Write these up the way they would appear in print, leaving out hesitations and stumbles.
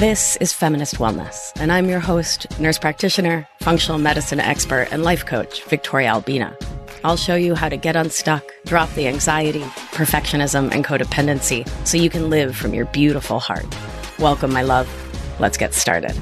This is Feminist Wellness, and I'm your host, nurse practitioner, functional medicine expert, and life coach, Victoria Albina. I'll show you how to get unstuck, drop the anxiety, perfectionism, and codependency so you can live from your beautiful heart. Welcome, my love. Let's get started.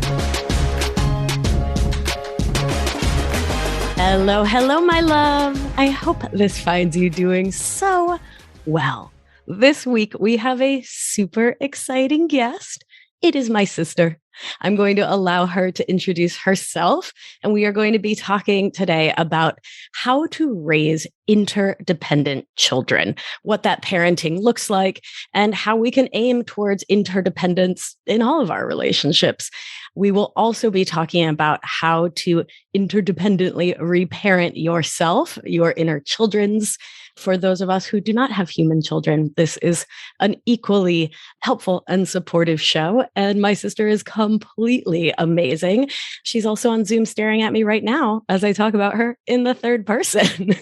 Hello, hello, my love. I hope this finds you doing so well. This week, we have a super exciting guest. It is my sister. I'm going to allow her to introduce herself, and we are going to be talking today about how to raise interdependent children, what that parenting looks like, and how we can aim towards interdependence in all of our relationships. We will also be talking about how to interdependently reparent yourself, your inner children's. For those of us who do not have human children, this is an equally helpful and supportive show. And my sister is completely amazing. She's also on Zoom staring at me right now as I talk about her in the third person.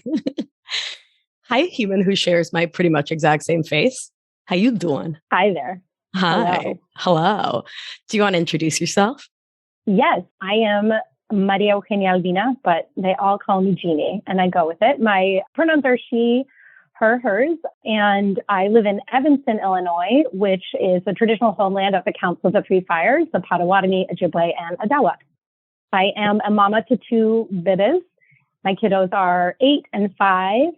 Hi, human who shares my pretty much exact same face. How you doing? Hi there. Hi. Hello. Do you want to introduce yourself? Yes, I am Maria Genie Albina, but they all call me Genie, and I go with it. My pronouns are she, her, hers, and I live in Evanston, Illinois, which is the traditional homeland of the Council of the Three Fires, the Potawatomi, Ojibwe, and Odawa. I am a mama to two biddies. My kiddos are 8 and 5,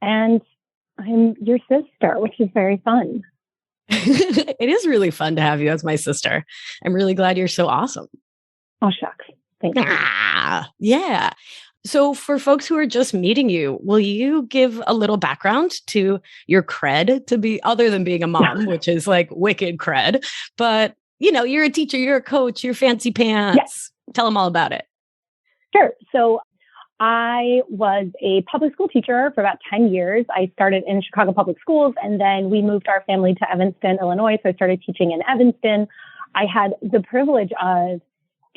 and I'm your sister, which is very fun. It is really fun to have you as my sister. I'm really glad you're so awesome. Oh, shucks. Thank you. Yeah. So for folks who are just meeting you, will you give a little background to your cred to be other than being a mom, which is like wicked cred, but you're a teacher, you're a coach, you're fancy pants. Yes. Tell them all about it. Sure. So I was a public school teacher for about 10 years. I started in Chicago Public Schools, and then we moved our family to Evanston, Illinois. So I started teaching in Evanston. I had the privilege of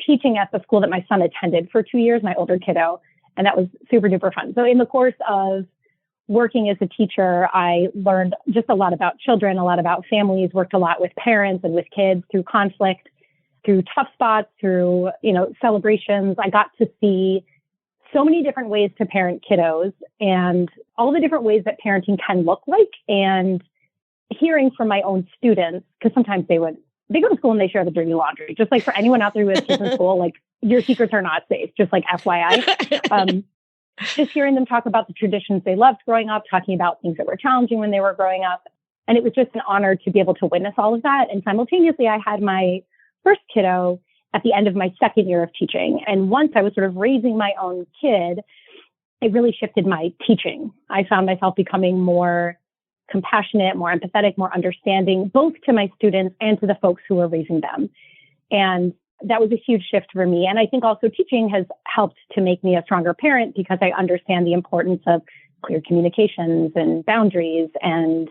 teaching at the school that my son attended for 2 years, my older kiddo, and that was super duper fun. So in the course of working as a teacher, I learned just a lot about children, a lot about families, worked a lot with parents and with kids through conflict, through tough spots, through, celebrations. I got to see so many different ways to parent kiddos and all the different ways that parenting can look like, and hearing from my own students, because sometimes they go to school and they share the dirty laundry. Just like for anyone out there who has kids in school, like your secrets are not safe, just like FYI. Just hearing them talk about the traditions they loved growing up, talking about things that were challenging when they were growing up. And it was just an honor to be able to witness all of that. And simultaneously, I had my first kiddo at the end of my second year of teaching. And once I was sort of raising my own kid, it really shifted my teaching. I found myself becoming more compassionate, more empathetic, more understanding, both to my students and to the folks who were raising them. And that was a huge shift for me. And I think also teaching has helped to make me a stronger parent because I understand the importance of clear communications and boundaries, and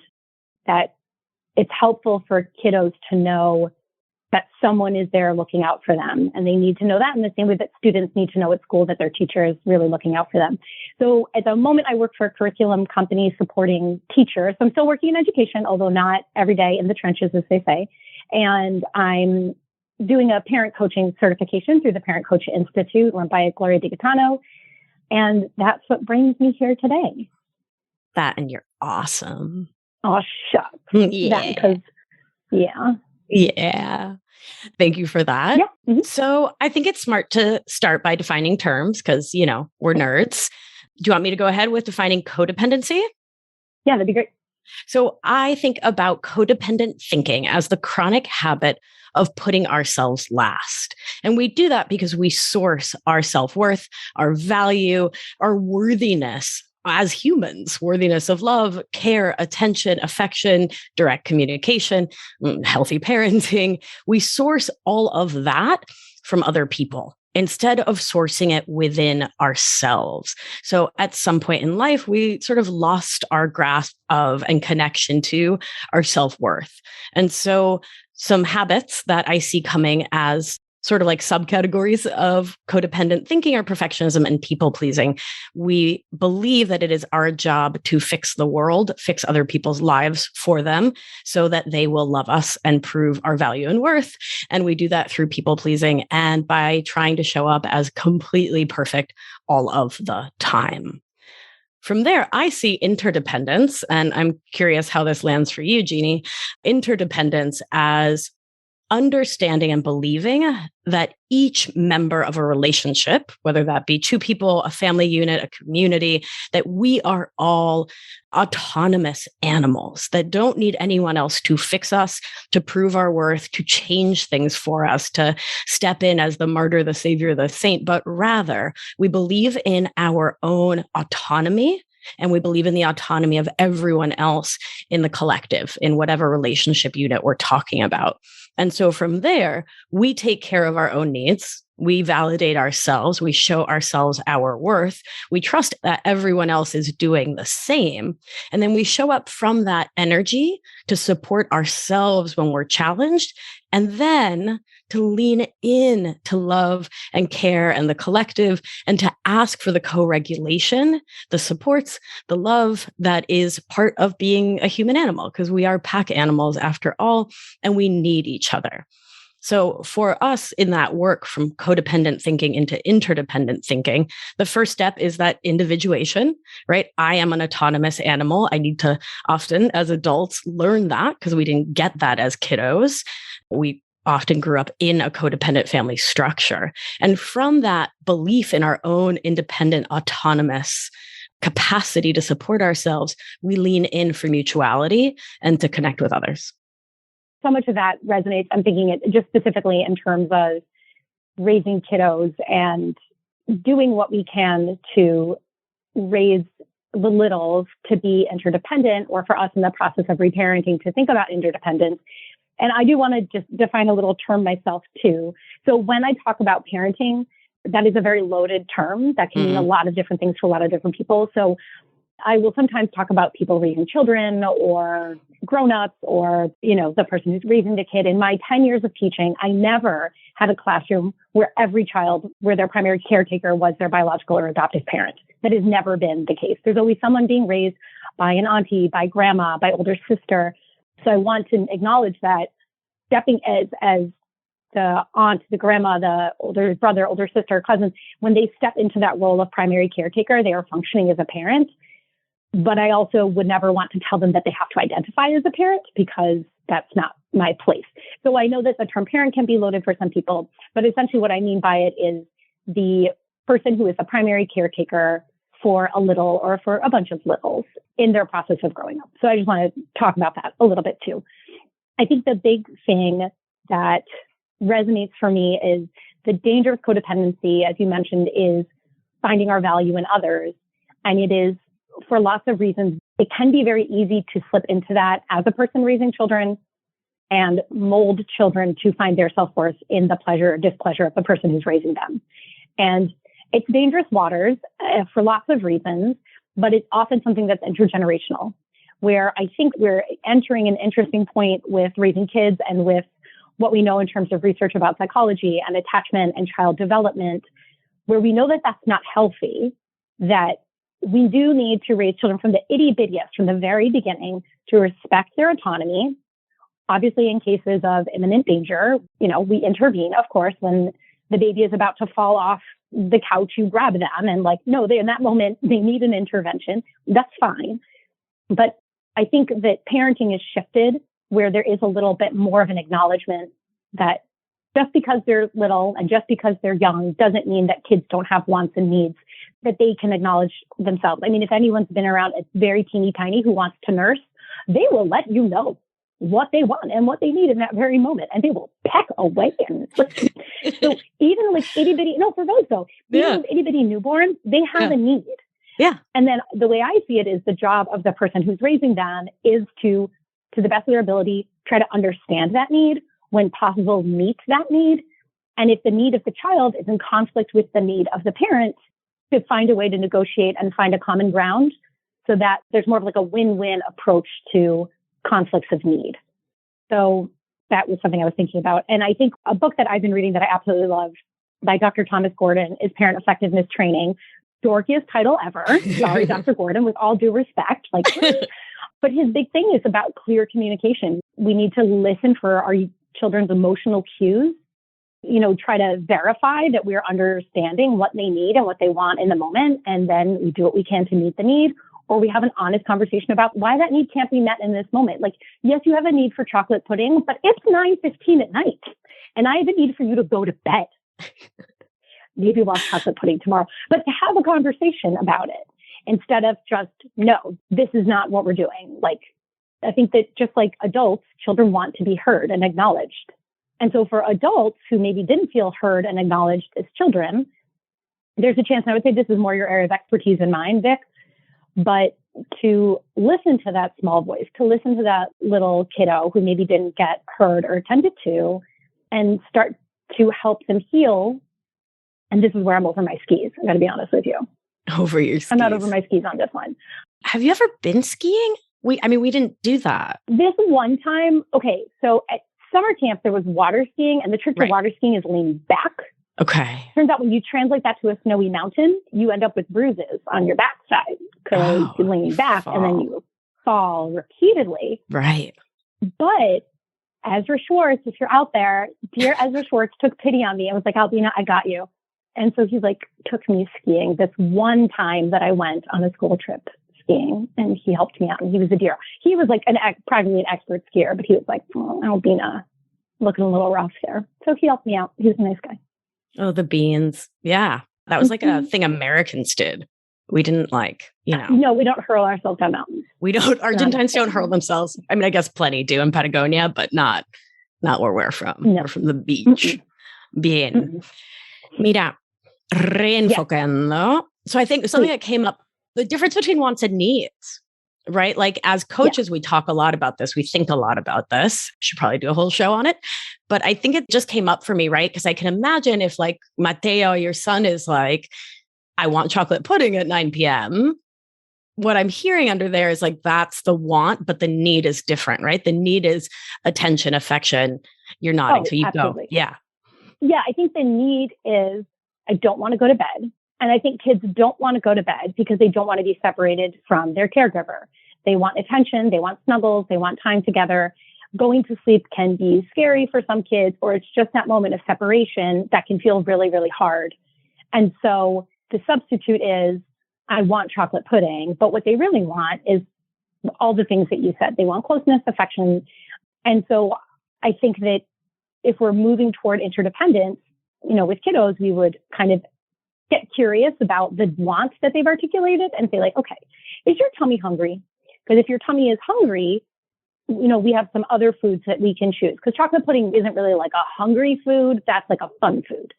that it's helpful for kiddos to know that someone is there looking out for them. And they need to know that in the same way that students need to know at school that their teacher is really looking out for them. So at the moment, I work for a curriculum company supporting teachers. So I'm still working in education, although not every day in the trenches, as they say. And I'm doing a parent coaching certification through the Parent Coach Institute run by Gloria DiGaetano. And that's what brings me here today. That, and you're awesome. Oh, shucks. Yeah. Yeah. Thank you for that. Yeah. Mm-hmm. So I think it's smart to start by defining terms because, we're nerds. Do you want me to go ahead with defining codependency? Yeah, that'd be great. So I think about codependent thinking as the chronic habit of putting ourselves last. And we do that because we source our self-worth, our value, our worthiness as humans, worthiness of love, care, attention, affection, direct communication, healthy parenting. We source all of that from other people instead of sourcing it within ourselves. So at some point in life, we sort of lost our grasp of and connection to our self-worth. And so some habits that I see coming as sort of like subcategories of codependent thinking or perfectionism and people pleasing. We believe that it is our job to fix the world, fix other people's lives for them so that they will love us and prove our value and worth. And we do that through people pleasing and by trying to show up as completely perfect all of the time. From there, I see interdependence, and I'm curious how this lands for you, Genie. Interdependence as understanding and believing that each member of a relationship, whether that be two people, a family unit, a community, that we are all autonomous animals that don't need anyone else to fix us, to prove our worth, to change things for us, to step in as the martyr, the savior, the saint, but rather we believe in our own autonomy. And we believe in the autonomy of everyone else in the collective, in whatever relationship unit we're talking about. And so from there, we take care of our own needs. We validate ourselves. We show ourselves our worth. We trust that everyone else is doing the same. And then we show up from that energy to support ourselves when we're challenged, and then to lean in to love and care and the collective, and to ask for the co-regulation, the supports, the love that is part of being a human animal, because we are pack animals after all, and we need each other. So for us in that work from codependent thinking into interdependent thinking, the first step is that individuation, right? I am an autonomous animal. I need to often, as adults, learn that because we didn't get that as kiddos. We often grew up in a codependent family structure. And from that belief in our own independent, autonomous capacity to support ourselves, we lean in for mutuality and to connect with others. So much of that resonates. I'm thinking it just specifically in terms of raising kiddos and doing what we can to raise the littles to be interdependent, or for us in the process of reparenting to think about interdependence. And I do want to just define a little term myself too. So when I talk about parenting, that is a very loaded term that can mean a lot of different things to a lot of different people. So I will sometimes talk about people raising children or grown-ups or, the person who's raising the kid. In my 10 years of teaching, I never had a classroom where where their primary caretaker was their biological or adoptive parent. That has never been the case. There's always someone being raised by an auntie, by grandma, by older sister. So I want to acknowledge that stepping as the aunt, the grandma, the older brother, older sister, cousin, when they step into that role of primary caretaker, they are functioning as a parent. But I also would never want to tell them that they have to identify as a parent, because that's not my place. So I know that the term parent can be loaded for some people, but essentially what I mean by it is the person who is the primary caretaker for a little or for a bunch of littles in their process of growing up. So I just want to talk about that a little bit too. I think the big thing that resonates for me is the danger of codependency, as you mentioned, is finding our value in others. And it is, for lots of reasons, it can be very easy to slip into that as a person raising children and mold children to find their self-worth in the pleasure or displeasure of the person who's raising them. And it's dangerous waters for lots of reasons, but it's often something that's intergenerational, where I think we're entering an interesting point with raising kids and with what we know in terms of research about psychology and attachment and child development, where we know that that's not healthy, that we do need to raise children from the itty-bittiest, from the very beginning, to respect their autonomy. Obviously, in cases of imminent danger, we intervene, of course, when the baby is about to fall off the couch, you grab them and in that moment, they need an intervention. That's fine. But I think that parenting is shifted where there is a little bit more of an acknowledgement that just because they're little and just because they're young doesn't mean that kids don't have wants and needs that they can acknowledge themselves. I mean, if anyone's been around a very teeny tiny who wants to nurse, they will let you know what they want and what they need in that very moment. And they will peck away. And so even with itty bitty, for those though, even with itty bitty newborns, they have a need. Yeah. And then the way I see it is the job of the person who's raising them is to the best of their ability, try to understand that need, when possible, meet that need. And if the need of the child is in conflict with the need of the parent, to find a way to negotiate and find a common ground so that there's more of a win-win approach to conflicts of need. So that was something I was thinking about. And I think a book that I've been reading that I absolutely love by Dr. Thomas Gordon is Parent Effectiveness Training. Dorkiest title ever. Sorry, Dr. Gordon, with all due respect. Like, but his big thing is about clear communication. We need to listen for our children's emotional cues, try to verify that we're understanding what they need and what they want in the moment. And then we do what we can to meet the need, or we have an honest conversation about why that need can't be met in this moment. Like, yes, you have a need for chocolate pudding, but it's 9:15 at night and I have a need for you to go to bed. Maybe we'll have chocolate pudding tomorrow, but to have a conversation about it instead of just, no, this is not what we're doing. Like, I think that just like adults, children want to be heard and acknowledged. And so for adults who maybe didn't feel heard and acknowledged as children, there's a chance, and I would say this is more your area of expertise than mine, Vic, but to listen to that small voice, to listen to that little kiddo who maybe didn't get heard or attended to, and start to help them heal. And this is where I'm over my skis. I got to be honest with you. Over your skis. I'm not over my skis on this one. Have you ever been skiing? We didn't do that. This one time, okay, so at summer camp, there was water skiing, and the trick to water skiing is lean back. Okay. Turns out when you translate that to a snowy mountain, you end up with bruises on your backside because you're leaning back and then you fall repeatedly. Right. But Ezra Schwartz, if you're out there, dear Ezra Schwartz took pity on me and was like, Albina, I got you. And so he took me skiing this one time that I went on a school trip skiing, and he helped me out, and he was a dear. He was probably an expert skier, but he was like, oh, Albina, looking a little rough there. So he helped me out. He was a nice guy. Oh, the beans. Yeah. That was like a thing Americans did. We didn't No, we don't hurl ourselves down mountains. We don't. Argentines don't hurl themselves. I mean, I guess plenty do in Patagonia, but not where we're from. No. We're from the beach. Bien. Mira, reenfocando. So I think something that came up, the difference between wants and needs, right? Like as coaches, we talk a lot about this. We think a lot about this. Should probably do a whole show on it. But I think it just came up for me, right? Because I can imagine if Mateo, your son, is like, I want chocolate pudding at 9 p.m. What I'm hearing under there is that's the want, but the need is different, right? The need is attention, affection. You're nodding. So you absolutely. Go. Yeah. Yeah. I think the need is, I don't want to go to bed. And I think kids don't want to go to bed because they don't want to be separated from their caregiver. They want attention. They want snuggles. They want time together. Going to sleep can be scary for some kids, or it's just that moment of separation that can feel really, really hard. And so the substitute is, I want chocolate pudding, but what they really want is all the things that you said. They want closeness, affection. And so I think that if we're moving toward interdependence, with kiddos, we would kind of get curious about the wants that they've articulated and say okay, is your tummy hungry? Because if your tummy is hungry, we have some other foods that we can choose, because chocolate pudding isn't really like a hungry food. That's like a fun food.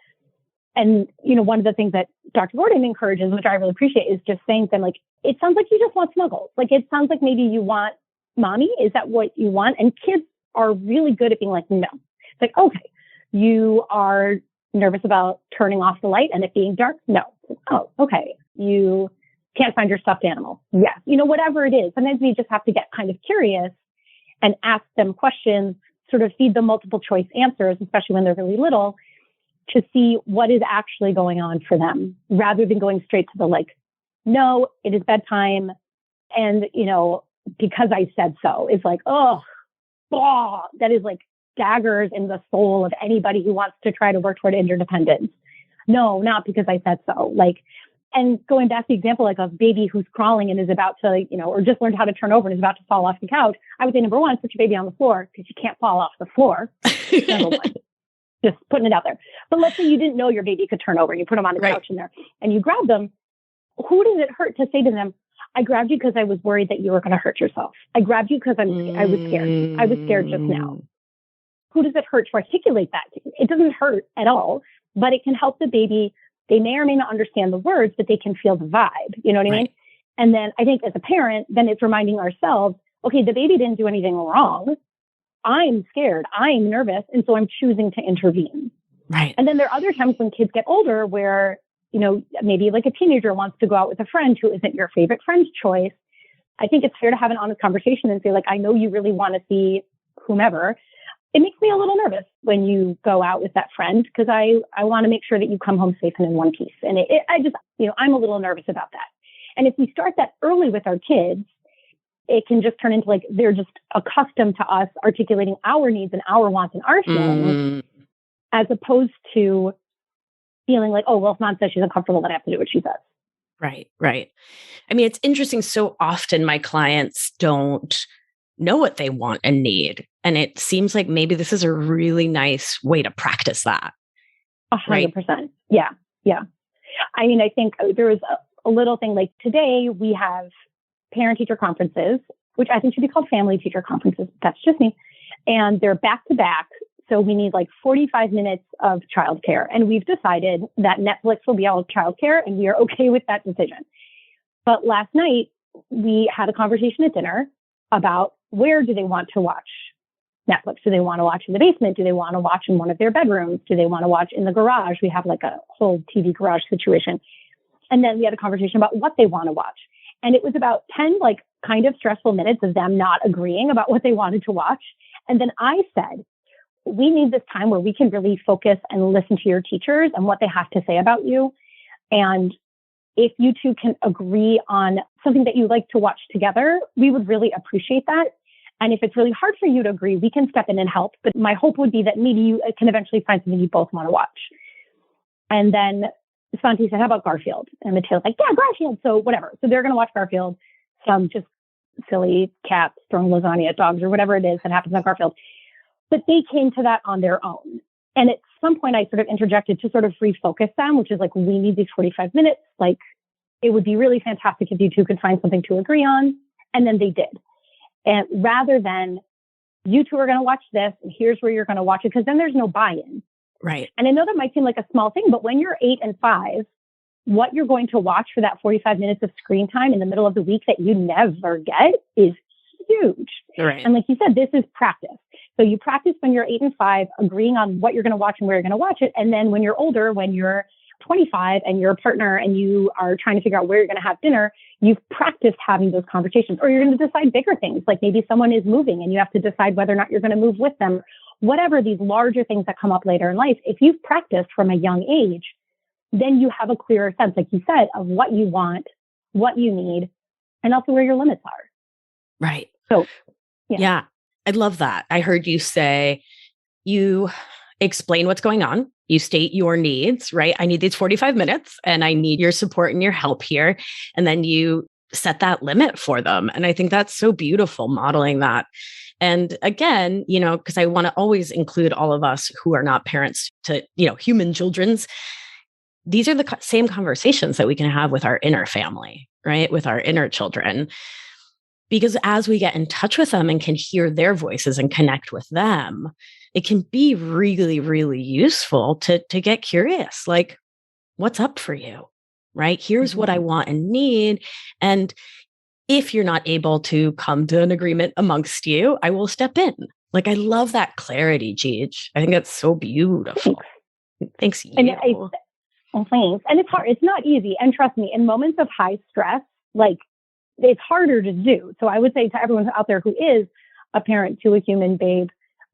And, one of the things that Dr. Gordon encourages, which I really appreciate, is just saying to them, it sounds like you just want snuggles. It sounds like maybe you want mommy. Is that what you want? And kids are really good at being like, no. It's okay, you are nervous about turning off the light and it being dark? No. Oh, okay. You can't find your stuffed animal? Yes. Whatever it is. Sometimes we just have to get kind of curious and ask them questions, sort of feed them multiple choice answers, especially when they're really little, to see what is actually going on for them, rather than going straight to the no, it is bedtime. And, because I said so, is that is daggers in the soul of anybody who wants to try to work toward interdependence. No, not because I said so. And going back to the example, a baby who's crawling and is about to, or just learned how to turn over and is about to fall off the couch. I would say, number one, put your baby on the floor, because you can't fall off the floor. Number one. Just putting it out there. But let's say you didn't know your baby could turn over and you put them on the couch in there and you grab them. Who does it hurt to say to them, I grabbed you because I was worried that you were going to hurt yourself. I grabbed you because I was scared. I was scared just now. Who does it hurt to articulate that to? It doesn't hurt at all, but it can help the baby. They may or may not understand the words, but they can feel the vibe. You know what I mean? And then I think as a parent, then it's reminding ourselves, okay, the baby didn't do anything wrong. I'm scared. I'm nervous. And so I'm choosing to intervene. Right. And then there are other times when kids get older where, maybe a teenager wants to go out with a friend who isn't your favorite friend's choice. I think it's fair to have an honest conversation and say, I know you really want to see whomever. it makes me a little nervous when you go out with that friend because I want to make sure that you come home safe and in one piece. And I just, I'm a little nervous about that. And if we start that early with our kids, it can just turn into like they're just accustomed to us articulating our needs and our wants and our feelings, as opposed to feeling like, oh, well, if mom says she's uncomfortable, then I have to do what she says. Right, right. I mean, it's interesting. So often my clients don't know what they want and need. And it seems like maybe this is a really nice way to practice that. 100%. Right? Yeah. Yeah. I mean, I think there was a little thing like today we have parent-teacher conferences, which I think should be called family-teacher conferences. That's just me. And they're back-to-back. So we need like 45 minutes of childcare. And we've decided that Netflix will be all of childcare, and we are okay with that decision. But last night, we had a conversation at dinner about where do they want to watch Netflix? Do they want to watch in the basement? Do they want to watch in one of their bedrooms? Do they want to watch in the garage? We have like a whole TV garage situation. And then we had a conversation about what they want to watch. And it was about 10 like kind of stressful minutes of them not agreeing about what they wanted to watch. And then I said, we need this time where we can really focus and listen to your teachers and what they have to say about you. And if you two can agree on something that you like to watch together, we would really appreciate that. And if it's really hard for you to agree, we can step in and help. But my hope would be that maybe you can eventually find something you both want to watch. And then Santi said, how about Garfield? And Matilda's like, yeah, Garfield. So whatever. So they're going to watch Garfield, some just silly cats throwing lasagna at dogs or whatever it is that happens on Garfield. But they came to that on their own. And at some point I sort of interjected to sort of refocus them, which is like, we need these 45 minutes. Like, it would be really fantastic if you two could find something to agree on. And then they did. And rather than you two are going to watch this and here's where you're going to watch it, because then there's no buy-in. Right. And I know that might seem like a small thing, but when you're 8 and 5, what you're going to watch for that 45 minutes of screen time in the middle of the week that you never get is huge. Right. And like you said, this is practice. So you practice when you're 8 and 5, agreeing on what you're going to watch and where you're going to watch it. And then when you're older, when you're 25 and you're a partner and you are trying to figure out where you're going to have dinner, you've practiced having those conversations. Or you're going to decide bigger things, like maybe someone is moving and you have to decide whether or not you're going to move with them. Whatever these larger things that come up later in life, if you've practiced from a young age, then you have a clearer sense, like you said, of what you want, what you need, and also where your limits are. Right. So, yeah, I love that. I heard you say you explain what's going on. You state your needs, right? I need these 45 minutes and I need your support and your help here. And then you set that limit for them. And I think that's so beautiful, modeling that. And again, because I want to always include all of us who are not parents to, human children's. These are the same conversations that we can have with our inner family, right? With our inner children. Because as we get in touch with them and can hear their voices and connect with them, it can be really, really useful to get curious, like, what's up for you, right? Here's what I want and need. And if you're not able to come to an agreement amongst you, I will step in. Like, I love that clarity, Gigi. I think that's so beautiful. Thanks. Thanks. And it's hard. It's not easy. And trust me, in moments of high stress, like, it's harder to do. So I would say to everyone out there who is a parent to a human babe,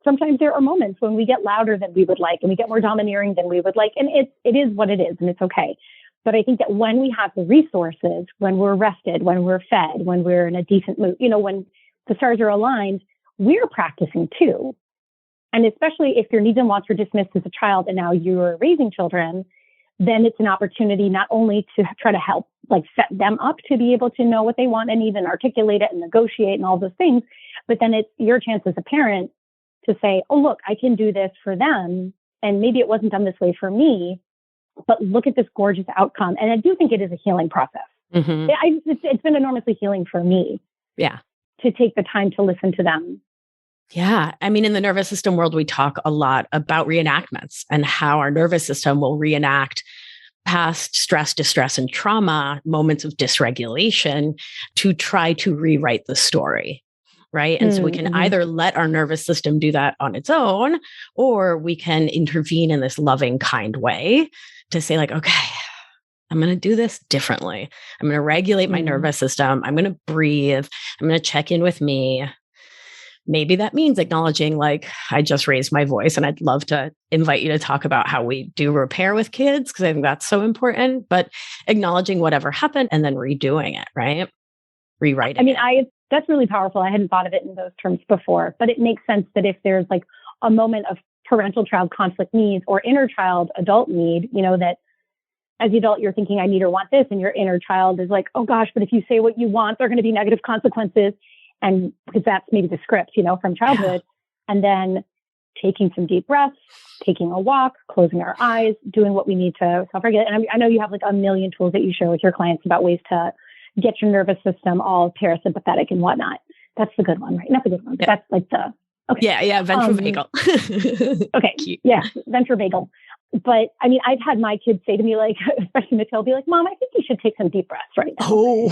sometimes there are moments when we get louder than we would like and we get more domineering than we would like. And it is what it is, and it's okay. But I think that when we have the resources, when we're rested, when we're fed, when we're in a decent mood, when the stars are aligned, we're practicing too. And especially if your needs and wants were dismissed as a child and now you're raising children, then it's an opportunity not only to try to help, like, set them up to be able to know what they want and even articulate it and negotiate and all those things. But then it's your chance as a parent to say, oh, look, I can do this for them. And maybe it wasn't done this way for me, but look at this gorgeous outcome. And I do think it is a healing process. Mm-hmm. It's been enormously healing for me. Yeah. To take the time to listen to them. Yeah. I mean, in the nervous system world, we talk a lot about reenactments and how our nervous system will reenact past stress, distress, and trauma, moments of dysregulation to try to rewrite the story. Right. And so we can either let our nervous system do that on its own, or we can intervene in this loving, kind way to say, like, okay, I'm going to do this differently. I'm going to regulate my nervous system. I'm going to breathe. I'm going to check in with me. maybe that means acknowledging, like, I just raised my voice, and I'd love to invite you to talk about how we do repair with kids, because I think that's so important, but acknowledging whatever happened and then redoing it, right? Rewriting I mean, it. that's really powerful. I hadn't thought of it in those terms before, but it makes sense that if there's like a moment of parental child conflict needs or inner child adult need, that as the adult, you're thinking, I need or want this. And your inner child is like, oh gosh, but if you say what you want, there are going to be negative consequences. And because that's maybe the script, from childhood. Yeah. And then taking some deep breaths, taking a walk, closing our eyes, doing what we need to self-regulate. And I know you have like a million tools that you share with your clients about ways to get your nervous system all parasympathetic and whatnot. That's the good one, right? Not the good one, but that's like the, okay. Yeah, ventrovagal. Okay, Cute. Yeah, ventrovagal. But I mean, I've had my kids say to me, like, especially Matilda, be like, Mom, I think you should take some deep breaths right now. Oh.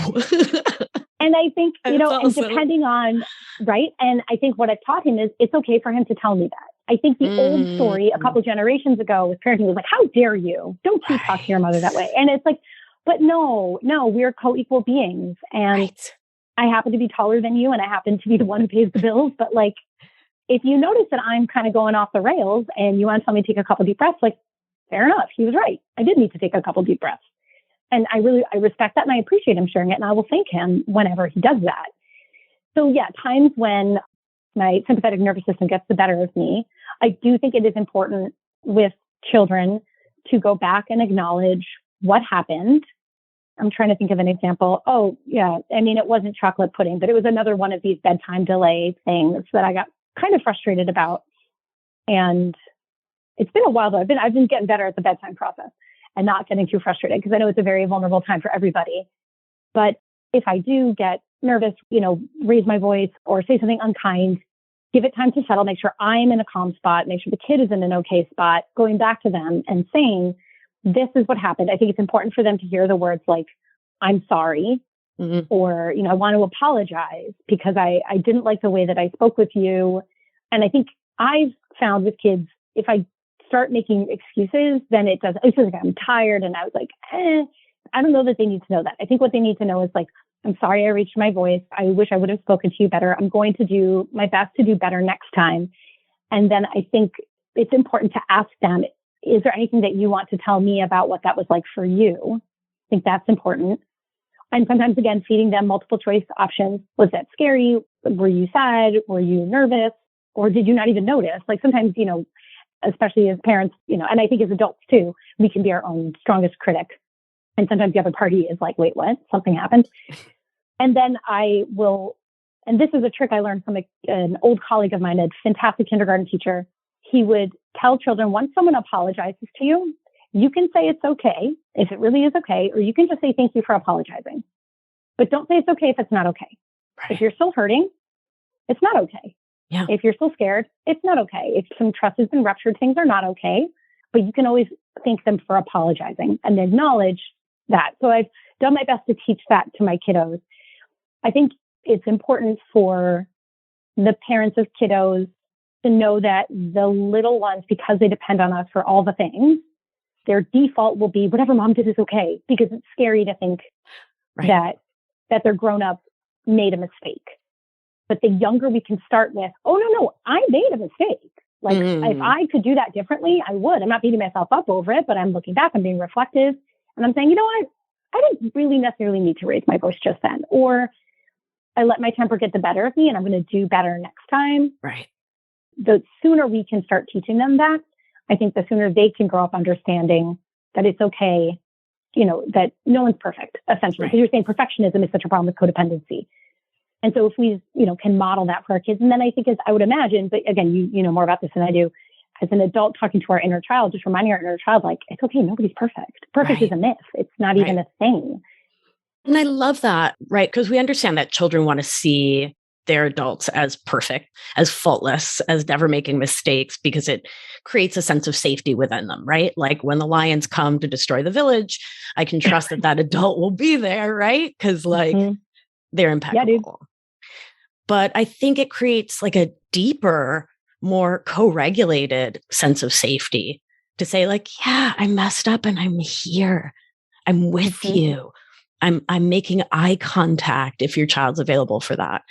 And I think, That's awesome. And depending on, right? And I think what I've taught him is it's okay for him to tell me that. I think the old story a couple generations ago with parenting was like, how dare you? Don't you talk to your mother that way? And it's like, but no, we're co-equal beings. And I happen to be taller than you, and I happen to be the one who pays the bills. But like, if you notice that I'm kind of going off the rails and you want to tell me to take a couple deep breaths, like, fair enough. He was right. I did need to take a couple deep breaths. And I respect that, and I appreciate him sharing it. And I will thank him whenever he does that. So yeah, times when my sympathetic nervous system gets the better of me, I do think it is important with children to go back and acknowledge what happened. I'm trying to think of an example. Oh yeah. I mean, it wasn't chocolate pudding, but it was another one of these bedtime delay things that I got kind of frustrated about. And it's been a while though. I've been getting better at the bedtime process and not getting too frustrated, because I know it's a very vulnerable time for everybody. But if I do get nervous, raise my voice or say something unkind, give it time to settle, make sure I'm in a calm spot, make sure the kid is in an okay spot, going back to them and saying, this is what happened. I think it's important for them to hear the words like, I'm sorry, or, I want to apologize because I didn't like the way that I spoke with you. And I think I've found with kids, if I start making excuses, then it feels like I'm tired. And I was like, I don't know that they need to know that. I think what they need to know is like, I'm sorry I reached my voice. I wish I would have spoken to you better. I'm going to do my best to do better next time. And then I think it's important to ask them, is there anything that you want to tell me about what that was like for you? I think that's important. And sometimes, again, feeding them multiple choice options. Was that scary? Were you sad? Were you nervous? Or did you not even notice? Like sometimes, especially as parents, and I think as adults too, we can be our own strongest critic. And sometimes the other party is like, wait, what? Something happened. And then and this is a trick I learned from an old colleague of mine, a fantastic kindergarten teacher. He would tell children, once someone apologizes to you, you can say it's okay, if it really is okay, or you can just say thank you for apologizing. But don't say it's okay if it's not okay. Right. If you're still hurting, it's not okay. Yeah. If you're still scared, it's not okay. If some trust has been ruptured, things are not okay. But you can always thank them for apologizing and acknowledge that. So I've done my best to teach that to my kiddos. I think it's important for the parents of kiddos to know that the little ones, because they depend on us for all the things, their default will be whatever mom did is okay, because it's scary to think that their grown up made a mistake. But the younger we can start with, oh, no, I made a mistake. Like if I could do that differently, I would. I'm not beating myself up over it, but I'm looking back, I'm being reflective. And I'm saying, you know what? I didn't really necessarily need to raise my voice just then. Or I let my temper get the better of me and I'm going to do better next time. Right. The sooner we can start teaching them that, I think the sooner they can grow up understanding that it's okay, that no one's perfect, essentially. Because you're saying perfectionism is such a problem with codependency. And so if we, can model that for our kids, and then I think, as I would imagine, but again, you know more about this than I do, as an adult talking to our inner child, just reminding our inner child, like, it's okay, nobody's perfect. Perfect is a myth. It's not even a thing. And I love that, right? Because we understand that children want to see their adults as perfect, as faultless, as never making mistakes, because it creates a sense of safety within them, right? Like when the lions come to destroy the village, I can trust that adult will be there, right? Because they're impeccable. Yeah, dude. But I think it creates like a deeper, more co-regulated sense of safety to say like, yeah, I messed up and I'm here. I'm with you. I'm making eye contact if your child's available for that.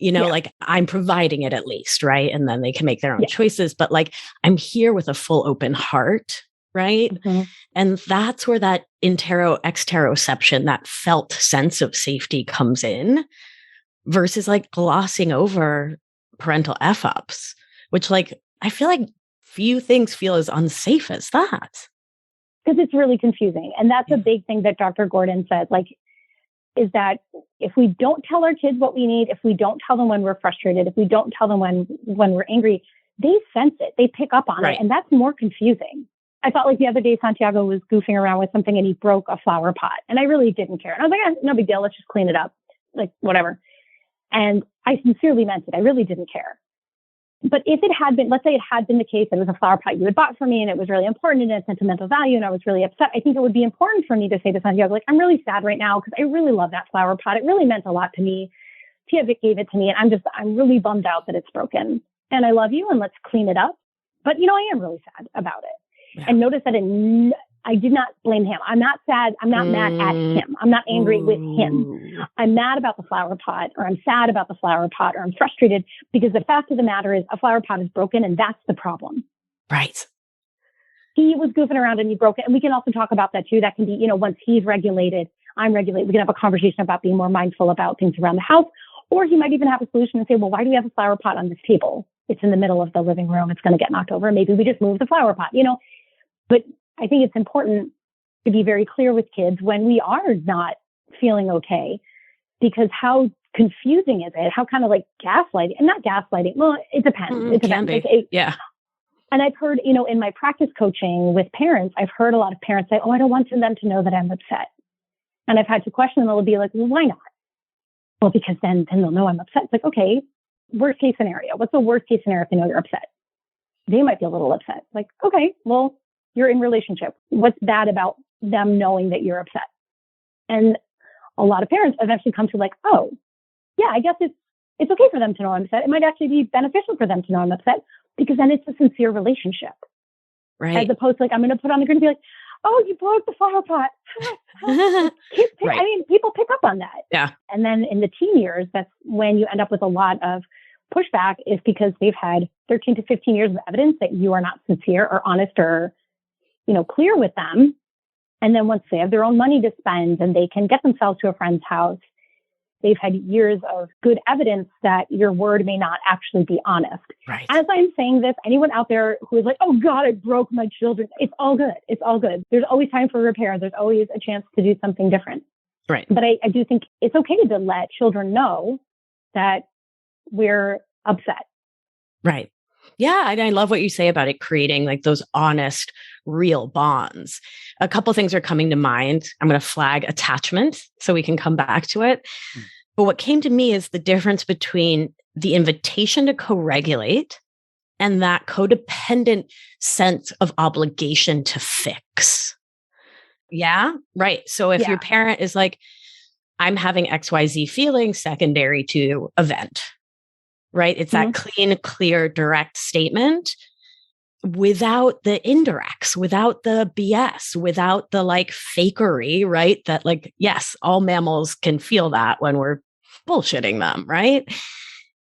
Yeah. like I'm providing it at least, right? And then they can make their own Yeah. choices, but like I'm here with a full open heart, right? Mhm. And that's where that interoception, that felt sense of safety comes in versus like glossing over parental F ups, which like I feel like few things feel as unsafe as that. Because it's really confusing. And that's a big thing that Dr. Gordon said, like, is that if we don't tell our kids what we need, if we don't tell them when we're frustrated, if we don't tell them when we're angry, they sense it, they pick up on it. And that's more confusing. I thought like the other day, Santiago was goofing around with something and he broke a flower pot and I really didn't care. And I was like, no big deal. Let's just clean it up. Like whatever. And I sincerely meant it. I really didn't care. But if it had been, let's say it had been the case that it was a flower pot you had bought for me and it was really important and it had sentimental value and I was really upset, I think it would be important for me to say to Santiago, like, I'm really sad right now because I really love that flower pot. It really meant a lot to me. Tia Vic gave it to me and I'm really bummed out that it's broken. And I love you and let's clean it up. But, I am really sad about it. Yeah. And notice that I did not blame him. I'm not sad. I'm not mad at him. I'm not angry with him. I'm mad about the flower pot, or I'm sad about the flower pot, or I'm frustrated because the fact of the matter is a flower pot is broken and that's the problem. Right. He was goofing around and he broke it. And we can also talk about that too. That can be, once he's regulated, I'm regulated. We can have a conversation about being more mindful about things around the house. Or he might even have a solution and say, well, why do we have a flower pot on this table? It's in the middle of the living room. It's going to get knocked over. Maybe we just move the flower pot, But I think it's important to be very clear with kids when we are not feeling okay, because how confusing is it? How kind of like gaslighting, and not gaslighting. Well, it depends. It depends. Yeah. And I've heard, in my practice coaching with parents, I've heard a lot of parents say, oh, I don't want them to know that I'm upset. And I've had to question them. They'll be like, well, why not? Well, because then they'll know I'm upset. It's like, okay, worst case scenario. What's the worst case scenario if they know you're upset? They might be a little upset. Like, okay, well, you're in relationship. What's bad about them knowing that you're upset? And a lot of parents eventually come to like, oh, yeah, I guess it's okay for them to know I'm upset. It might actually be beneficial for them to know I'm upset because then it's a sincere relationship. Right. As opposed to like, I'm going to put on the grin and be like, oh, you broke the flower pot. Right. I mean, people pick up on that. Yeah. And then in the teen years, that's when you end up with a lot of pushback, is because they've had 13 to 15 years of evidence that you are not sincere or honest or clear with them. And then once they have their own money to spend and they can get themselves to a friend's house, they've had years of good evidence that your word may not actually be honest. Right. As I'm saying this, anyone out there who is like, oh God, I broke my children. It's all good. It's all good. There's always time for repair. There's always a chance to do something different. Right. But I do think it's okay to let children know that we're upset. Right. Yeah. And I love what you say about it creating like those honest, real bonds. A couple things are coming to mind. I'm going to flag attachment so we can come back to it. But what came to me is the difference between the invitation to co-regulate and that codependent sense of obligation to fix. Yeah. Right. So if your parent is like, I'm having XYZ feeling secondary to event, right? It's that clean, clear, direct statement without the indirects, without the BS, without the like fakery, right? That like, yes, all mammals can feel that when we're bullshitting them, right?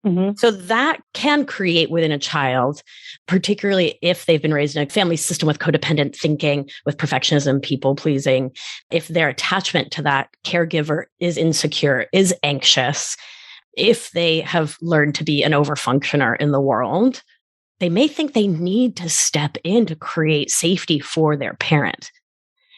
Mm-hmm. So that can create within a child, particularly if they've been raised in a family system with codependent thinking, with perfectionism, people pleasing, if their attachment to that caregiver is insecure, is anxious, if they have learned to be an overfunctioner in the world, they may think they need to step in to create safety for their parent,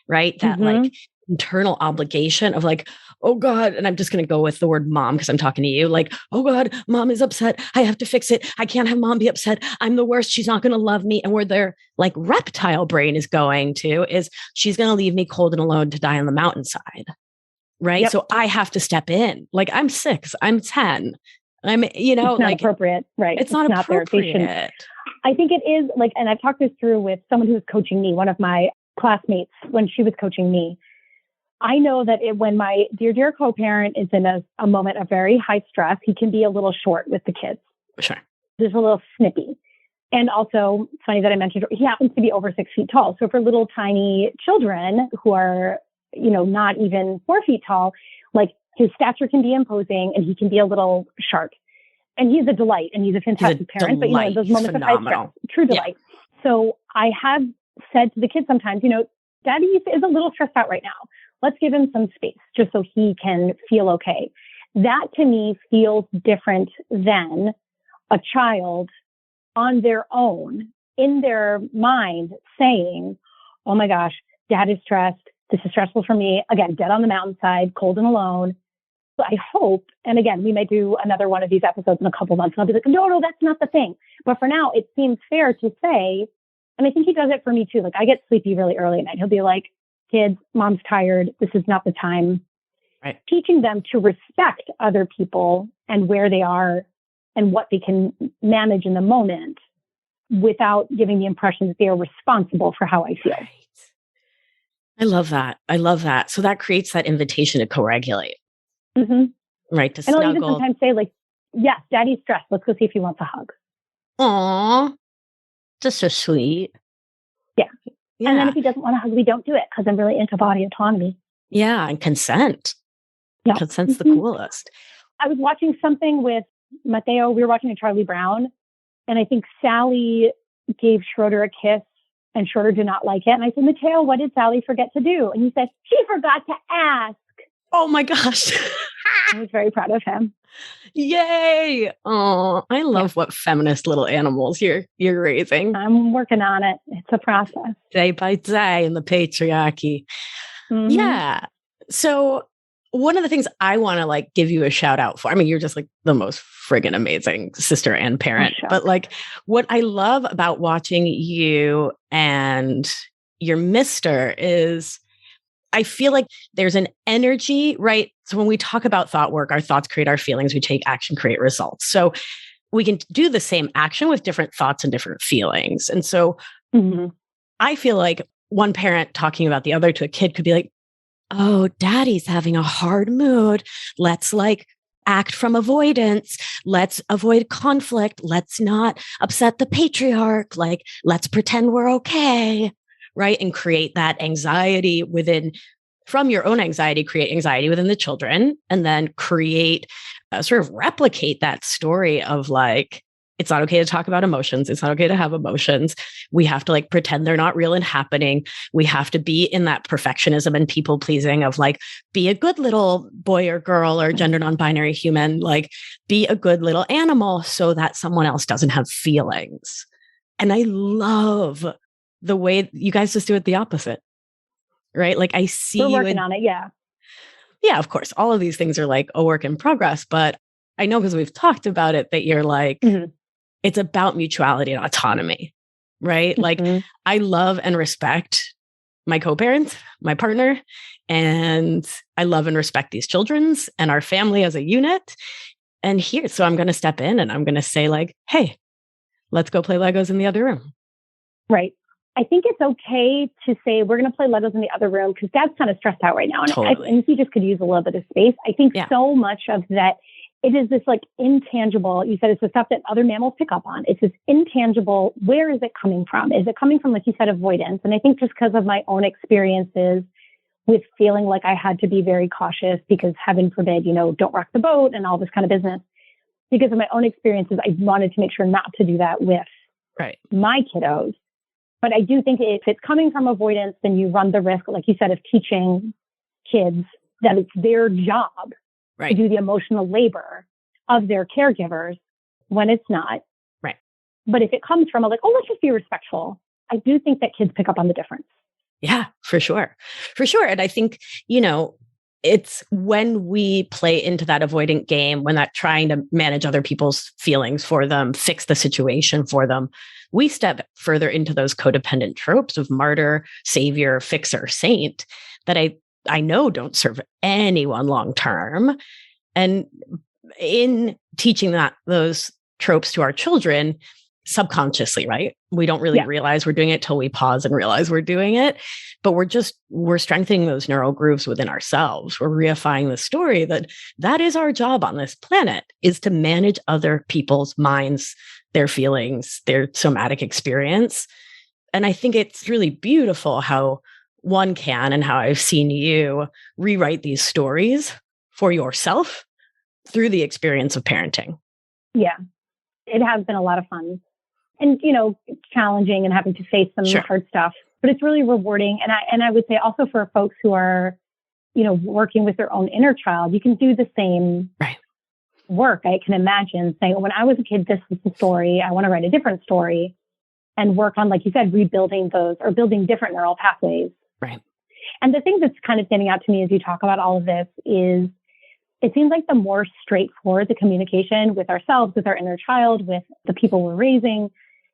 right? That like internal obligation of like, oh God, and I'm just going to go with the word mom because I'm talking to you, like, oh God, mom is upset. I have to fix it. I can't have mom be upset. I'm the worst. She's not going to love me. And where their like reptile brain is going to is she's going to leave me cold and alone to die on the mountainside. Right. Yep. So I have to step in. Like I'm 6, I'm 10. It's not like appropriate. Right. It's not appropriate. I think it is like, and I've talked this through with someone who was coaching me, one of my classmates, when she was coaching me. I know that when my dear co-parent is in a moment of very high stress, he can be a little short with the kids. Sure. There's a little snippy. And also, it's funny that I mentioned, he happens to be over 6 feet tall. So for little tiny children who are, not even 4 feet tall, like his stature can be imposing and he can be a little sharp. And he's a delight, and he's a fantastic parent. But, in those moments of high stress, true delight. Yeah. So I have said to the kids sometimes, Daddy is a little stressed out right now. Let's give him some space just so he can feel okay. That to me feels different than a child on their own, in their mind, saying, oh my gosh, Dad is stressed. This is stressful for me. Again, dead on the mountainside, cold and alone. But I hope, and again, we may do another one of these episodes in a couple months, and I'll be like, no, that's not the thing. But for now, it seems fair to say, and I think he does it for me too. Like, I get sleepy really early at night. He'll be like, kids, Mom's tired. This is not the time. Right. Teaching them to respect other people and where they are and what they can manage in the moment without giving the impression that they are responsible for how I feel. Right. I love that. So that creates that invitation to co-regulate. Mm-hmm. Right. To and snuggle. I'll even sometimes say, like, yes, Daddy's stressed. Let's go see if he wants a hug. Aw, just so sweet. Yeah. And then if he doesn't want a hug, we don't do it because I'm really into body autonomy. Yeah. And consent. Yeah. Consent's the coolest. I was watching something with Mateo. We were watching a Charlie Brown. And I think Sally gave Schroeder a kiss and Schroeder did not like it. And I said, Mateo, what did Sally forget to do? And he said, she forgot to ask. Oh my gosh. I was very proud of him. Yay. Oh, I love what feminist little animals you're raising. I'm working on it. It's a process. Day by day in the patriarchy. Mm-hmm. Yeah. So one of the things I want to give you a shout out for, I mean, you're just the most friggin' amazing sister and parent, but what I love about watching you and your mister is I feel like there's an energy, right? So when we talk about thought work, our thoughts create our feelings, we take action, create results. So we can do the same action with different thoughts and different feelings. And so I feel like one parent talking about the other to a kid could be like, oh, Daddy's having a hard mood. Let's act from avoidance. Let's avoid conflict. Let's not upset the patriarch. Let's pretend we're okay. Right. And create that anxiety from your own anxiety, create anxiety within the children, and then sort of replicate that story of it's not okay to talk about emotions. It's not okay to have emotions. We have to pretend they're not real and happening. We have to be in that perfectionism and people pleasing of be a good little boy or girl or gender non-binary human, be a good little animal so that someone else doesn't have feelings. And I love the way you guys just do it the opposite, right? I see we're working on it. Yeah. Yeah, of course. All of these things are a work in progress, but I know because we've talked about it that you're it's about mutuality and autonomy, right? I love and respect my co-parents, my partner, and I love and respect these children's and our family as a unit. And so I'm going to step in and I'm going to say hey, let's go play Legos in the other room. Right. I think it's okay to say we're going to play Legos in the other room because Dad's kind of stressed out right now. And, totally. And he just could use a little bit of space. I think so much of that, it is this intangible, you said it's the stuff that other mammals pick up on. It's this intangible, where is it coming from? Is it coming from, like you said, avoidance? And I think just because of my own experiences with feeling like I had to be very cautious because heaven forbid, don't rock the boat and all this kind of business. Because of my own experiences, I wanted to make sure not to do that with my kiddos. But I do think if it's coming from avoidance, then you run the risk, like you said, of teaching kids that it's their job to do the emotional labor of their caregivers when it's not. Right. But if it comes from let's just be respectful, I do think that kids pick up on the difference. Yeah, for sure. For sure. And I think, it's when we play into that avoidant game, when that trying to manage other people's feelings for them, fix the situation for them, we step further into those codependent tropes of martyr, savior, fixer, saint that I know don't serve anyone long-term. And in teaching those tropes to our children, subconsciously, right? We don't really realize we're doing it till we pause and realize we're doing it. But we're strengthening those neural grooves within ourselves. We're reifying the story that is our job on this planet, is to manage other people's minds, their feelings, their somatic experience. And I think it's really beautiful how one can, and how I've seen you rewrite these stories for yourself through the experience of parenting. Yeah, it has been a lot of fun and, it's challenging and having to face some hard stuff, but it's really rewarding. And I would say also for folks who are, working with their own inner child, you can do the same work. I can imagine saying, when I was a kid, this was the story. I want to write a different story and work on, like you said, rebuilding those or building different neural pathways. Right. And the thing that's kind of standing out to me as you talk about all of this is it seems like the more straightforward the communication with ourselves, with our inner child, with the people we're raising,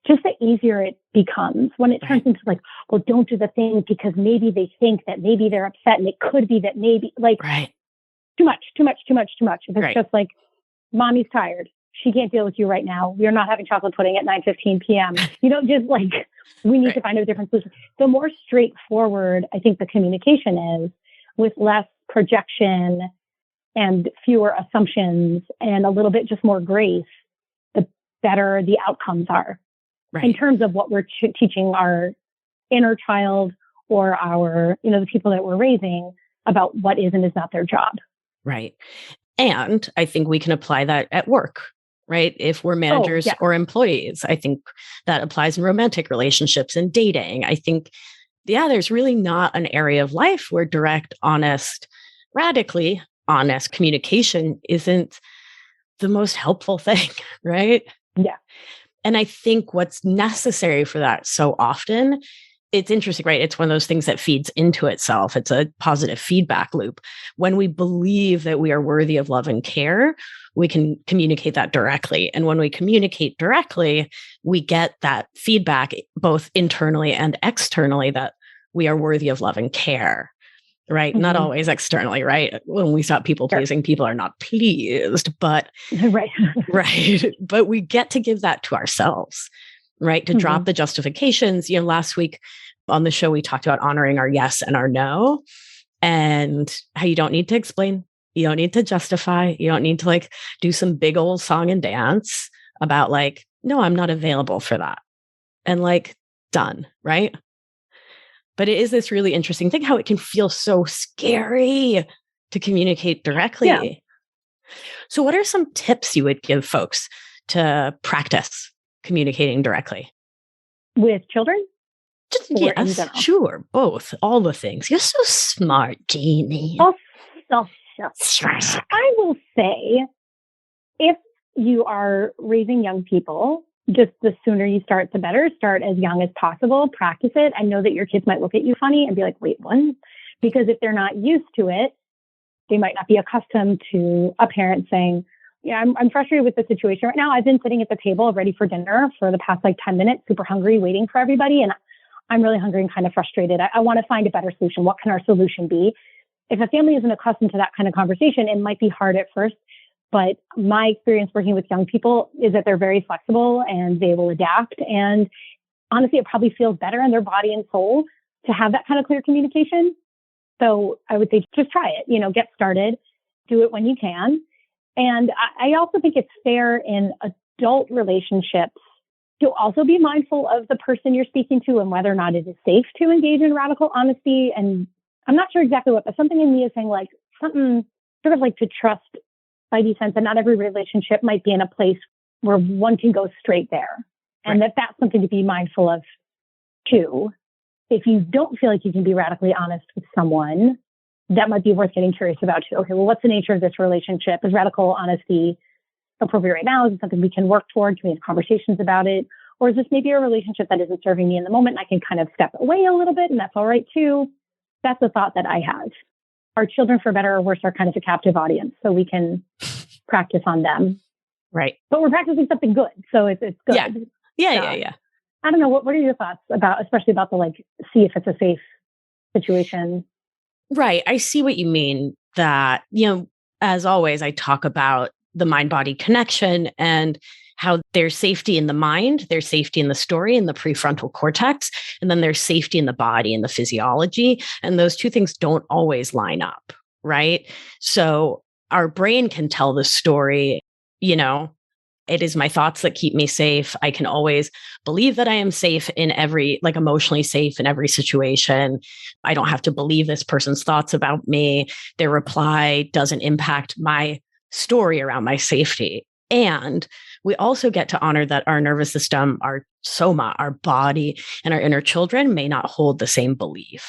just the easier it becomes when it turns into like, well, don't do the thing because maybe they think that maybe they're upset and it could be that maybe too much. If it's just like, mommy's tired. She can't deal with you right now. We're not having chocolate pudding at 9:15 p.m. Just like we need to find a different solution. The more straightforward I think the communication is with less projection and fewer assumptions and a little bit just more grace, the better the outcomes are in terms of what we're teaching our inner child or our, the people that we're raising about what is and is not their job. Right. And I think we can apply that at work, right? If we're managers or employees, I think that applies in romantic relationships and dating. I think, there's really not an area of life where direct, honest, radically honest communication isn't the most helpful thing, right? Yeah. And I think what's necessary for that so often, it's interesting, right? It's one of those things that feeds into itself. It's a positive feedback loop. When we believe that we are worthy of love and care, we can communicate that directly. And when we communicate directly, we get that feedback both internally and externally that we are worthy of love and care, right? Not always externally, right? When we stop people pleasing, people are not pleased, but right. But we get to give that to ourselves. Right. To drop the justifications. Last week on the show, we talked about honoring our yes and our no and how you don't need to explain. You don't need to justify. You don't need to do some big old song and dance about no, I'm not available for that. And done. Right. But it is this really interesting thing, how it can feel so scary to communicate directly. Yeah. So what are some tips you would give folks to practice communicating directly? With children? Yes, sure. Both. All the things. You're so smart, Genie. Oh, I will say, if you are raising young people, just the sooner you start, the better. Start as young as possible. Practice it. I know that your kids might look at you funny and be like, wait, what? Because if they're not used to it, they might not be accustomed to a parent saying, I'm frustrated with the situation right now. I've been sitting at the table ready for dinner for the past 10 minutes, super hungry, waiting for everybody. And I'm really hungry and kind of frustrated. I want to find a better solution. What can our solution be? If a family isn't accustomed to that kind of conversation, it might be hard at first. But my experience working with young people is that they're very flexible and they will adapt. And honestly, it probably feels better in their body and soul to have that kind of clear communication. So I would say just try it, get started, do it when you can. And I also think it's fair in adult relationships to also be mindful of the person you're speaking to and whether or not it is safe to engage in radical honesty. And I'm not sure exactly what, but something in me is saying something sort of to trust by sense that not every relationship might be in a place where one can go straight there. And that's something to be mindful of too. If you don't feel like you can be radically honest with someone, that might be worth getting curious about too. Okay, well, what's the nature of this relationship? Is radical honesty appropriate right now? Is it something we can work toward? Can we have conversations about it? Or is this maybe a relationship that isn't serving me in the moment and I can kind of step away a little bit and that's all right too? That's a thought that I have. Our children, for better or worse, are kind of a captive audience, so we can practice on them. Right. But we're practicing something good, so it's good. Yeah. I don't know. What are your thoughts about, especially about the see if it's a safe situation? Right. I see what you mean. That, as always, I talk about the mind-body connection and how there's safety in the mind, there's safety in the story in the prefrontal cortex, and then there's safety in the body and the physiology. And those two things don't always line up, right? So our brain can tell the story, it is my thoughts that keep me safe. I can always believe that I am safe in every, emotionally safe in every situation. I don't have to believe this person's thoughts about me. Their reply doesn't impact my story around my safety. And we also get to honor that our nervous system, our soma, our body, and our inner children may not hold the same belief,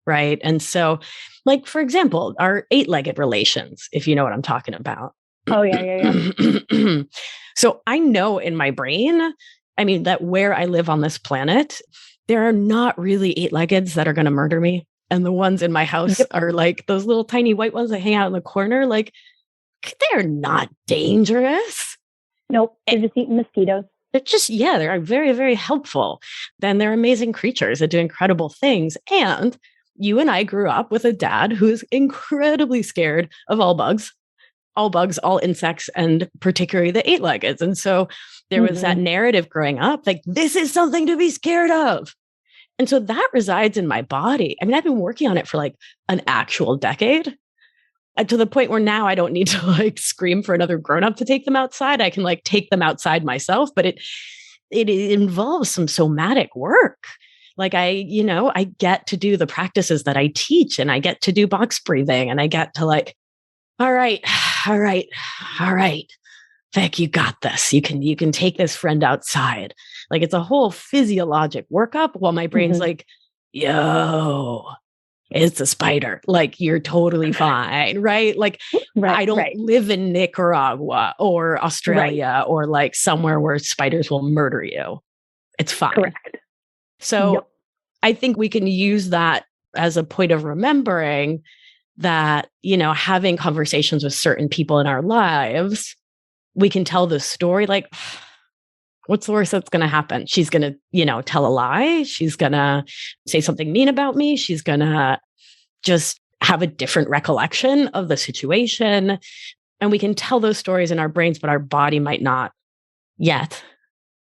right? And so, like, for example, our 8-legged relations, if you know what I'm talking about. Oh, yeah. So I know in my brain, I mean, that where I live on this planet, there are not really 8-leggeds that are going to murder me. And the ones in my house are like those little tiny white ones that hang out in the corner. Like, they're not dangerous. Nope. They're just eating mosquitoes. They're just, they're very, very helpful. Then they're amazing creatures that do incredible things. And you and I grew up with a dad who's incredibly scared of all bugs, all insects, and particularly the 8-leggeds. And so there was that narrative growing up, like, this is something to be scared of. And so that resides in my body. I mean, I've been working on it for like an actual decade, to the point where now I don't need to like scream for another grown-up to take them outside. I can like take them outside myself, but it involves some somatic work. Like I get to do the practices that I teach, and I get to do box breathing, and I get to like, all right. Vic, you got this. You can take this friend outside. Like, it's a whole physiologic workup while my brain's like, yo, it's a spider. Like, you're totally fine, right? Like, I don't live in Nicaragua or Australia or like somewhere where spiders will murder you. It's fine. Correct. So I think we can use that as a point of remembering that, having conversations with certain people in our lives, we can tell the story like, what's the worst that's going to happen? She's going to, tell a lie. She's going to say something mean about me. She's going to just have a different recollection of the situation. And we can tell those stories in our brains, but our body might not yet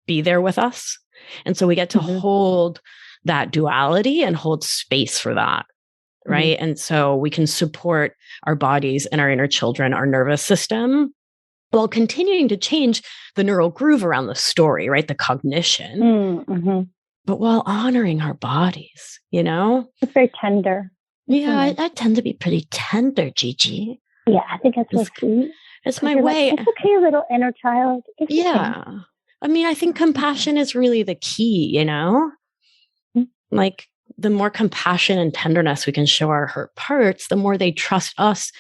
be there with us. And so we get to hold that duality and hold space for that. Right. And so we can support our bodies and our inner children, our nervous system, while continuing to change the neural groove around the story, right? The cognition, but while honoring our bodies, It's very tender. Yeah, I tend to be pretty tender, Gigi. Yeah, I think that's so sweet. It's my way. Like, it's okay, little inner child. It's okay. I mean, I think compassion is really the key, Like, the more compassion and tenderness we can show our hurt parts, the more they trust us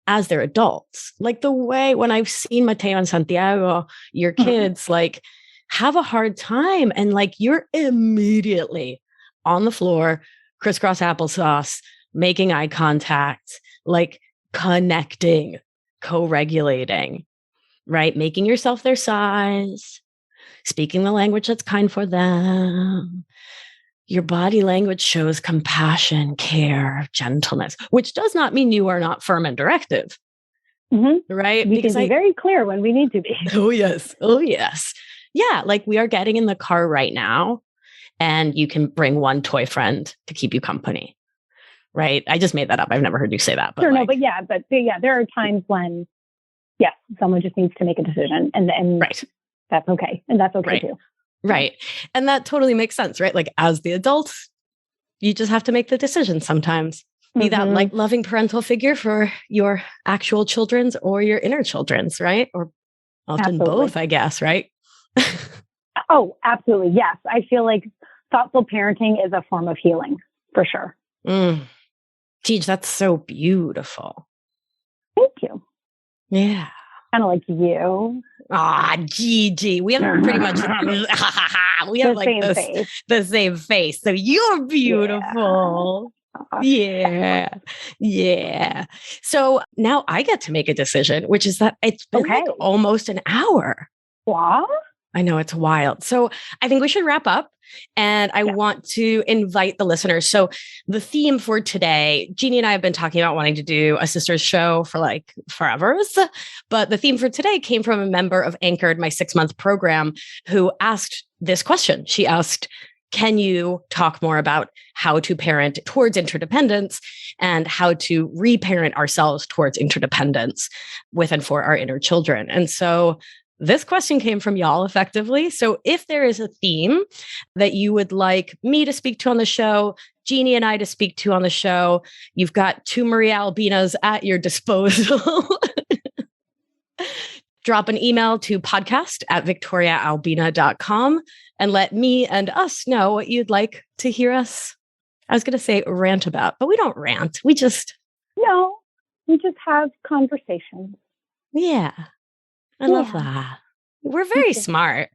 as their adults. Like the way when I've seen Mateo and Santiago, your kids, like have a hard time, and like you're immediately on the floor, crisscross applesauce, making eye contact, like connecting, co-regulating, right? Making yourself their size, speaking the language that's kind for them. Your body language shows compassion, care, gentleness, which does not mean you are not firm and directive, right? We can be very clear when we need to be. Oh, yes. Yeah, like we are getting in the car right now, and you can bring one toy friend to keep you company, right? I just made that up. I've never heard you say that. But Sure, there are times when, someone just needs to make a decision, and that's okay. And that's okay too. Right. And that totally makes sense, right? Like as the adult, you just have to make the decision sometimes. Be that like loving parental figure for your actual children's or your inner children's, right? Or often both, I guess, right? Oh, absolutely. Yes. I feel like thoughtful parenting is a form of healing for sure. Teach, that's so beautiful. Thank you. Yeah. Kind of like you. Gigi, we have pretty much we have like the same face. So you're beautiful. Yeah. So now I get to make a decision, which is that it's been like almost an hour. Wow. I know, it's wild. So I think we should wrap up, and I want to invite the listeners. So the theme for today, Genie and I have been talking about wanting to do a sisters show for like forever. But the theme for today came from a member of Anchored, my 6-month program, who asked this question. She asked, can you talk more about how to parent towards interdependence and how to reparent ourselves towards interdependence with and for our inner children? And so this question came from y'all effectively. So if there is a theme that you would like me to speak to on the show, Genie and I to speak to on the show, you've got 2 Maria Albinas at your disposal. drop an email to podcast@victoriaalbina.com and let me and us know what you'd like to hear us. I was going to say rant about, but we don't rant. We just have conversations. Yeah. I love that. We're very smart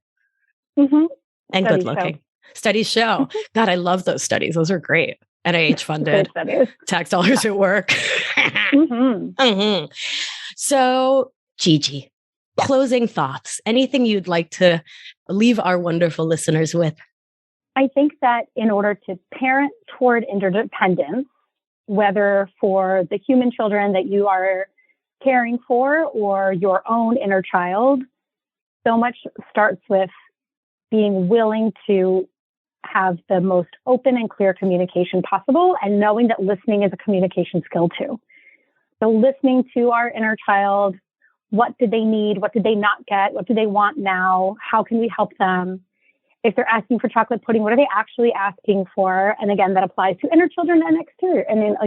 and good looking. Studies show. God, I love those studies. Those are great. NIH funded. Tax dollars at work. So, Gigi, closing thoughts. Anything you'd like to leave our wonderful listeners with? I think that in order to parent toward interdependence, whether for the human children that you are caring for or your own inner child, so much starts with being willing to have the most open and clear communication possible and knowing that listening is a communication skill too. So listening to our inner child, what did they need? What did they not get? What do they want now? How can we help them? If they're asking for chocolate pudding, what are they actually asking for? And again, that applies to inner children and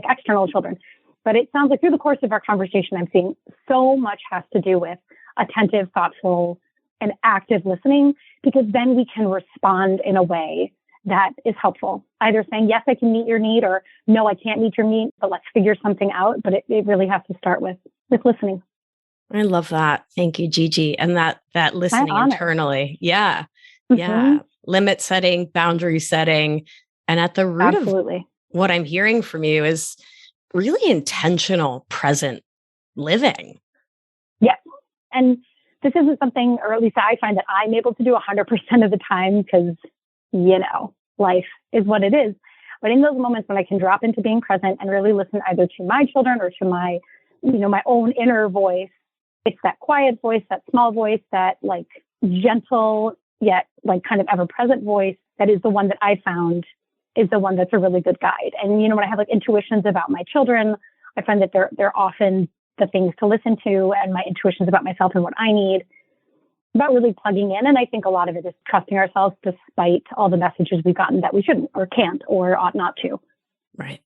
external children. But it sounds like through the course of our conversation, I'm seeing so much has to do with attentive, thoughtful, and active listening, because then we can respond in a way that is helpful. Either saying, yes, I can meet your need, or no, I can't meet your need, but let's figure something out. But it really has to start with listening. I love that. Thank you, Gigi. And that listening internally. Yeah. Yeah. Limit setting, boundary setting. And at the root of what I'm hearing from you is really intentional, present living. Yes. And this isn't something, or at least I find that I'm able to do 100% of the time because, life is what it is. But in those moments when I can drop into being present and really listen either to my children or to my, my own inner voice, it's that quiet voice, that small voice, that like gentle, yet like kind of ever-present voice that is the one that I found is the one that's a really good guide. And, when I have like intuitions about my children, I find that they're often the things to listen to, and my intuitions about myself and what I need, about really plugging in. And I think a lot of it is trusting ourselves despite all the messages we've gotten that we shouldn't or can't or ought not to. Right.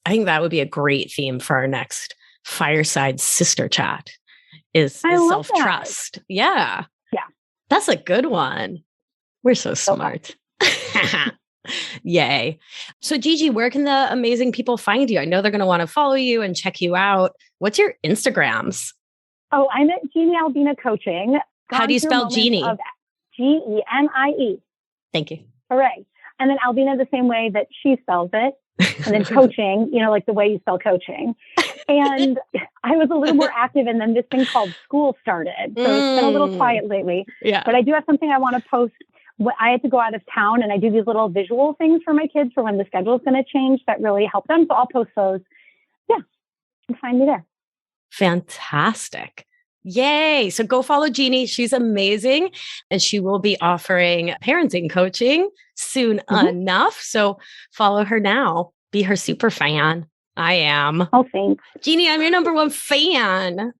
I think that would be a great theme for our next fireside sister chat is self-trust. That. Yeah. Yeah. That's a good one. We're so smart. Yay. So Gigi, where can the amazing people find you? I know they're going to want to follow you and check you out. What's your Instagrams? Oh, I'm at Genie Albina Coaching. How do you spell Genie? Genie. Thank you. Hooray. And then Albina the same way that she spells it. And then coaching, like the way you spell coaching. And I was a little more active, and then this thing called school started. So it's been a little quiet lately. Yeah. But I do have something I want to post. I had to go out of town, and I do these little visual things for my kids for when the schedule is going to change that really help them. So I'll post those. Yeah. You can find me there. Fantastic. Yay. So go follow Genie. She's amazing. And she will be offering parenting coaching soon enough. So follow her now. Be her super fan. I am. Oh, thanks. Genie, I'm your number one fan.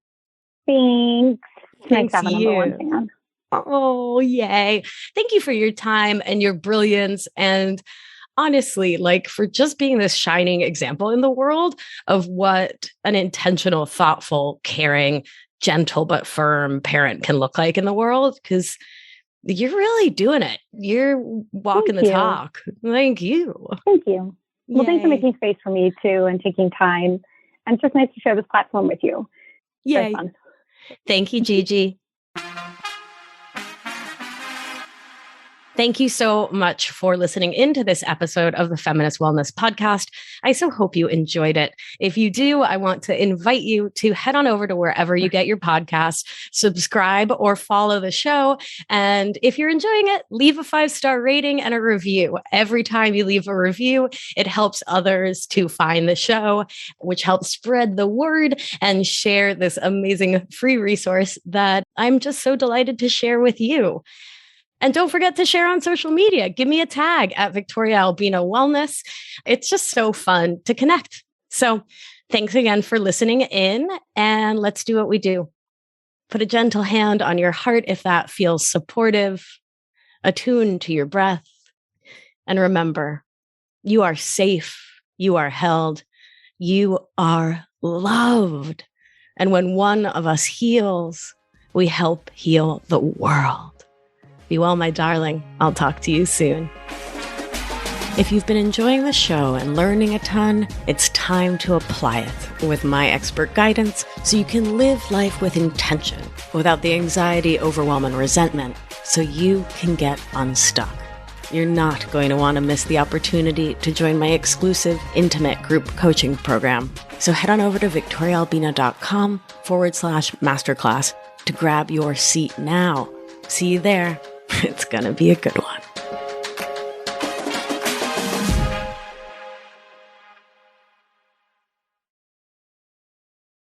Thanks. Thanks nice to have a number one fan. Oh, yay. Thank you for your time and your brilliance. And honestly, like for just being this shining example in the world of what an intentional, thoughtful, caring, gentle but firm parent can look like in the world, because you're really doing it. You're walking the talk. Thank you. Thank you. Well, thanks for making space for me too and taking time. And it's just nice to share this platform with you. Yay. Thank you, Gigi. Thank you so much for listening into this episode of the Feminist Wellness podcast. I so hope you enjoyed it. If you do, I want to invite you to head on over to wherever you get your podcasts, subscribe or follow the show. And if you're enjoying it, leave a 5-star rating and a review. Every time you leave a review, it helps others to find the show, which helps spread the word and share this amazing free resource that I'm just so delighted to share with you. And don't forget to share on social media. Give me a tag at Victoria Albina Wellness. It's just so fun to connect. So thanks again for listening in, and let's do what we do. Put a gentle hand on your heart if that feels supportive. Attune to your breath. And remember, you are safe. You are held. You are loved. And when one of us heals, we help heal the world. Be well, my darling. I'll talk to you soon. If you've been enjoying the show and learning a ton, it's time to apply it with my expert guidance so you can live life with intention without the anxiety, overwhelm, and resentment so you can get unstuck. You're not going to want to miss the opportunity to join my exclusive, intimate group coaching program. So head on over to victoriaalbina.com/masterclass to grab your seat now. See you there. It's going to be a good one.